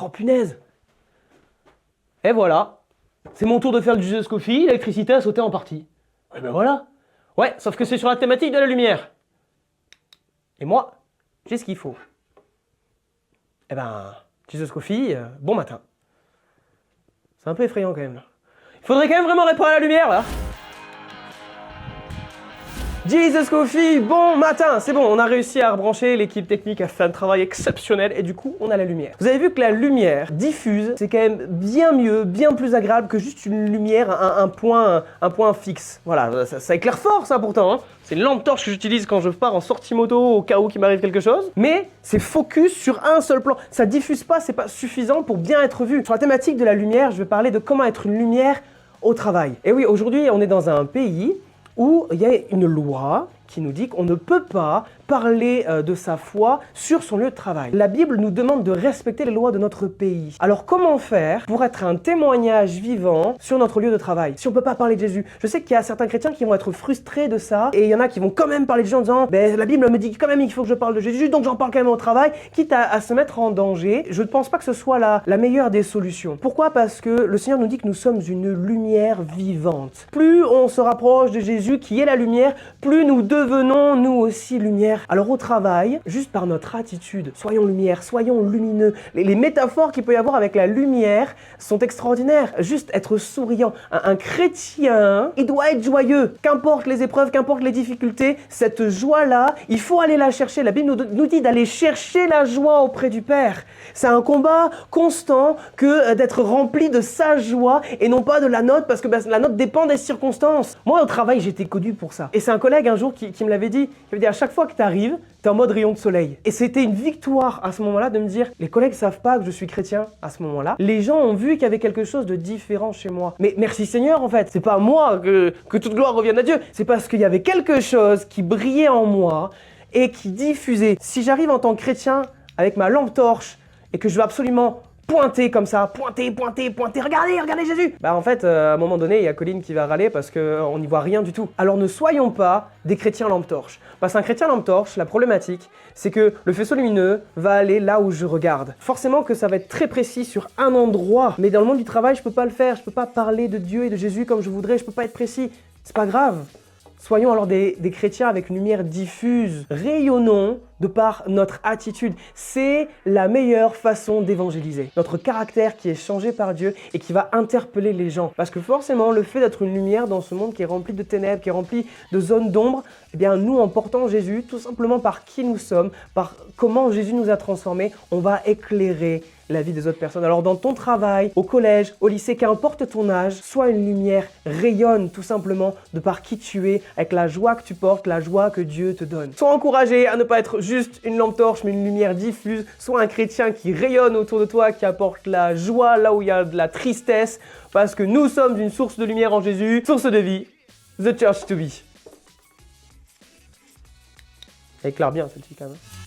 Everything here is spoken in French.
Oh punaise! Et voilà, c'est mon tour de faire du Jesus Coffee, l'électricité a sauté en partie. Et ben voilà. Ouais, sauf que c'est sur la thématique de la lumière. Et moi, j'ai ce qu'il faut. Eh ben, Jesus Coffee, bon matin. C'est un peu effrayant quand même. Il faudrait quand même vraiment réparer la lumière là. Jesus Coffee, bon matin, c'est bon, on a réussi à rebrancher, l'équipe technique a fait un travail exceptionnel et du coup on a la lumière. Vous avez vu que la lumière diffuse, c'est quand même bien mieux, bien plus agréable que juste une lumière, un point fixe. Voilà, ça éclaire fort ça pourtant, hein. C'est une lampe torche que j'utilise quand je pars en sortie moto au cas où qu'il m'arrive quelque chose. Mais c'est focus sur un seul plan. Ça diffuse pas, c'est pas suffisant pour bien être vu. Sur la thématique de la lumière, je vais parler de comment être une lumière au travail. Et oui, aujourd'hui on est dans un pays où il y a une loi qui nous dit qu'on ne peut pas parler de sa foi sur son lieu de travail. La Bible nous demande de respecter les lois de notre pays. Alors comment faire pour être un témoignage vivant sur notre lieu de travail si on ne peut pas parler de Jésus? Je sais qu'il y a certains chrétiens qui vont être frustrés de ça et il y en a qui vont quand même parler de Jésus en disant la Bible me dit quand même qu'il faut que je parle de Jésus, donc j'en parle quand même au travail, quitte à se mettre en danger. Je ne pense pas que ce soit la meilleure des solutions. Pourquoi? Parce que le Seigneur nous dit que nous sommes une lumière vivante. Plus on se rapproche de Jésus qui est la lumière, plus nous devenons nous aussi lumière. Alors au travail, juste par notre attitude, soyons lumière, soyons lumineux. Les métaphores qu'il peut y avoir avec la lumière sont extraordinaires. Juste être souriant. Un chrétien, il doit être joyeux. Qu'importe les épreuves, qu'importe les difficultés, cette joie-là, il faut aller la chercher. La Bible nous dit d'aller chercher la joie auprès du Père. C'est un combat constant que d'être rempli de sa joie et non pas de la note, parce que la note dépend des circonstances. Moi au travail, j'étais connu pour ça. Et c'est un collègue un jour qui me l'avait dit. Il avait dit à chaque fois que tu arrives, tu es en mode rayon de soleil. Et c'était une victoire à ce moment-là de me dire, les collègues savent pas que je suis chrétien à ce moment-là. Les gens ont vu qu'il y avait quelque chose de différent chez moi. Mais merci Seigneur en fait, c'est pas moi que toute gloire revienne à Dieu. C'est parce qu'il y avait quelque chose qui brillait en moi et qui diffusait. Si j'arrive en tant que chrétien avec ma lampe torche et que je veux absolument pointer comme ça, pointer, regardez Jésus. En fait, à un moment donné, il y a Colline qui va râler parce qu'on n'y voit rien du tout. Alors ne soyons pas des chrétiens lampe torche. Parce qu'un chrétien lampe torche, la problématique, c'est que le faisceau lumineux va aller là où je regarde. Forcément que ça va être très précis sur un endroit, mais dans le monde du travail, je peux pas le faire. Je peux pas parler de Dieu et de Jésus comme je voudrais, je peux pas être précis. C'est pas grave. Soyons alors des chrétiens avec une lumière diffuse. Rayonnons de par notre attitude. C'est la meilleure façon d'évangéliser. Notre caractère qui est changé par Dieu et qui va interpeller les gens. Parce que forcément, le fait d'être une lumière dans ce monde qui est rempli de ténèbres, qui est rempli de zones d'ombre, eh bien nous, en portant Jésus, tout simplement par qui nous sommes, par comment Jésus nous a transformés, on va éclairer la vie des autres personnes. Alors dans ton travail, au collège, au lycée, qu'importe ton âge, sois une lumière, rayonne tout simplement de par qui tu es, avec la joie que tu portes, la joie que Dieu te donne. Sois encouragé à ne pas être juste une lampe torche, mais une lumière diffuse. Sois un chrétien qui rayonne autour de toi, qui apporte la joie là où il y a de la tristesse, parce que nous sommes une source de lumière en Jésus, source de vie, the church to be. Elle éclaire bien celle-ci quand même.